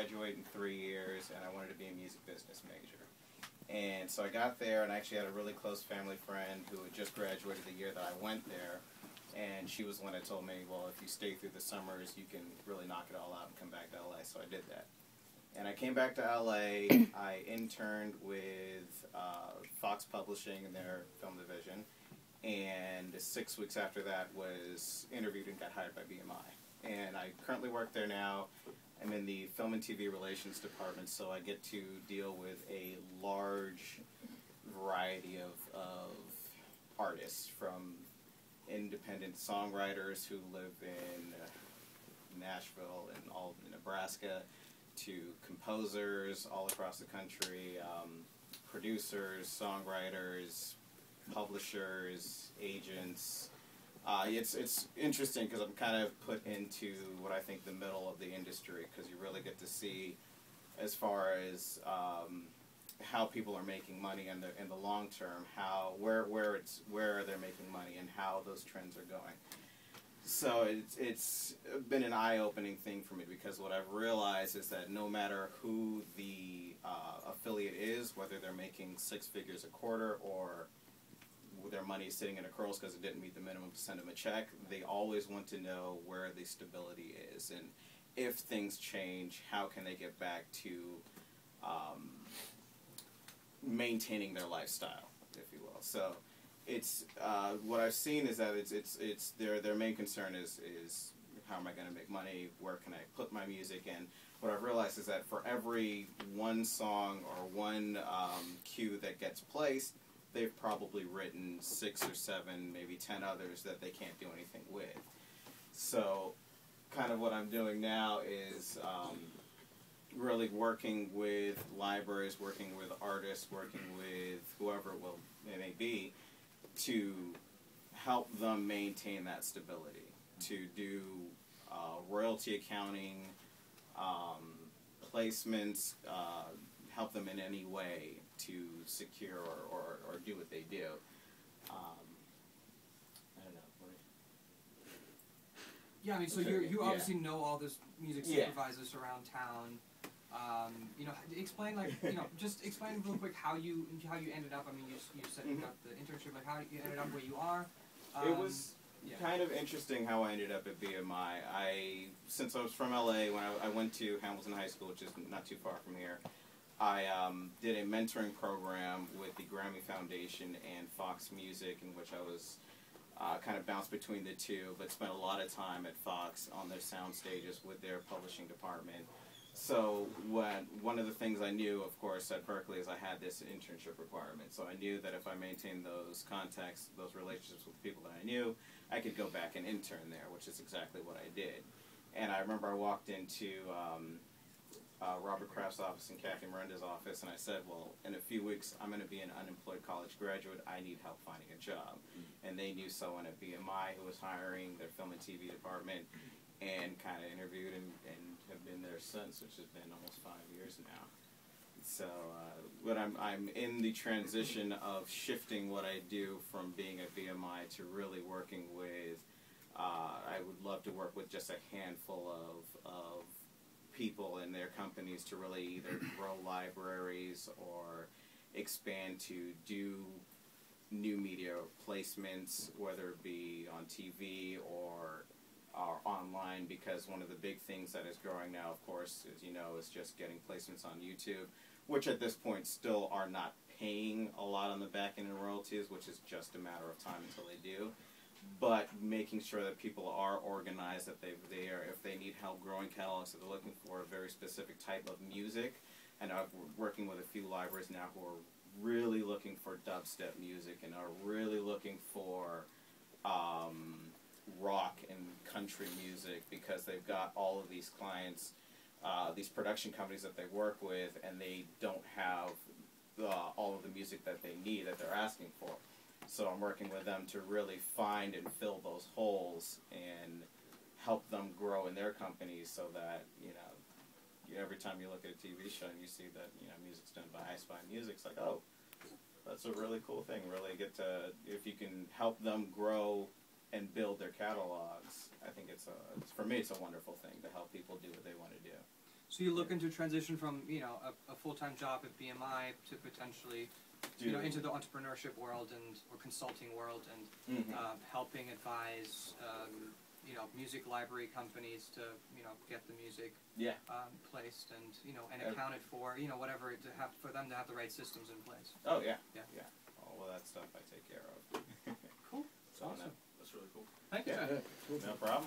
graduate in 3 years, and I wanted to be a music business major. And so I got there, and I actually had a really close family friend who had just graduated the year that I went there. And she was the one that told me, well, if you stay through the summers, you can really knock it all out and come back to LA. So I did that. And I came back to LA. I interned with Fox Publishing in their film division. And 6 weeks after that was interviewed and got hired by BMI. And I currently work there now. I'm in the film and TV relations department, so I get to deal with a large variety of artists, from independent songwriters who live in Nashville and all in Nebraska, to composers all across the country, producers, songwriters, publishers, agents. It's interesting because I'm kind of put into what I think the middle of the industry, because you really get to see as far as how people are making money in the long term, where they're making money and how those trends are going. So it's been an eye-opening thing for me, because what I've realized is that no matter who the affiliate is, whether they're making 6 figures a quarter or their money is sitting in a curls because it didn't meet the minimum to send them a check, they always want to know where the stability is, and if things change, how can they get back to maintaining their lifestyle, if you will. So it's what I've seen is that it's their main concern is how am I going to make money, where can I put my music in. What I've realized is that for every one song or one cue that gets placed, they've probably written 6 or 7, maybe 10 others that they can't do anything with. So kind of what I'm doing now is really working with libraries, working with artists, working with whoever it may be, to help them maintain that stability, to do royalty accounting, placements, help them in any way to secure or do what they do. I don't know. Yeah, I mean, so you obviously know all those music supervisors around town. You know, explain just explain real quick how you ended up. I mean, you said you got the internship, like how you ended up where you are. It was kind of interesting how I ended up at BMI. Since I was from LA, when I went to Hamilton High School, which is not too far from here, I did a mentoring program with the Grammy Foundation and Fox Music, in which I was kind of bounced between the two, but spent a lot of time at Fox on their sound stages with their publishing department. So one of the things I knew, of course, at Berkeley is I had this internship requirement. So I knew that if I maintained those contacts, those relationships with people that I knew, I could go back and intern there, which is exactly what I did. And I remember I walked into Robert Kraft's office and Kathy Miranda's office, and I said, well, in a few weeks, I'm going to be an unemployed college graduate. I need help finding a job. And they knew someone at BMI who was hiring their film and TV department, and kind of interviewed and have been there since, which has been almost 5 years now. So but I'm in the transition of shifting what I do from being at BMI to really working with, I would love to work with just a handful of people in their companies to really either grow libraries or expand to do new media placements, whether it be on TV or online, because one of the big things that is growing now, of course, as you know, is just getting placements on YouTube, which at this point still are not paying a lot on the back end in royalties, which is just a matter of time until they do. But making sure that people are organized, that if they need help growing catalogs, that they're looking for a very specific type of music. And I'm working with a few libraries now who are really looking for dubstep music and are really looking for rock and country music, because they've got all of these clients, these production companies that they work with, and they don't have all of the music that they need, that they're asking for. So I'm working with them to really find and fill those holes and help them grow in their companies, so that, you know, every time you look at a TV show and you see that, you know, music's done by I Spy Music, it's like, oh, that's a really cool thing. Really get to, if you can help them grow and build their catalogs, I think for me, it's a wonderful thing to help people do what they want to do. So you look into transition from, you know, a full-time job at BMI to potentially, you know, into the entrepreneurship world or consulting world and helping advise, you know, music library companies to, you know, get the music placed and, you know, and accounted for, you know, whatever, for them to have the right systems in place. Oh, yeah. Yeah. All of that stuff I take care of. Cool. So, Awesome. That's really cool. Thank you. Yeah. No problem.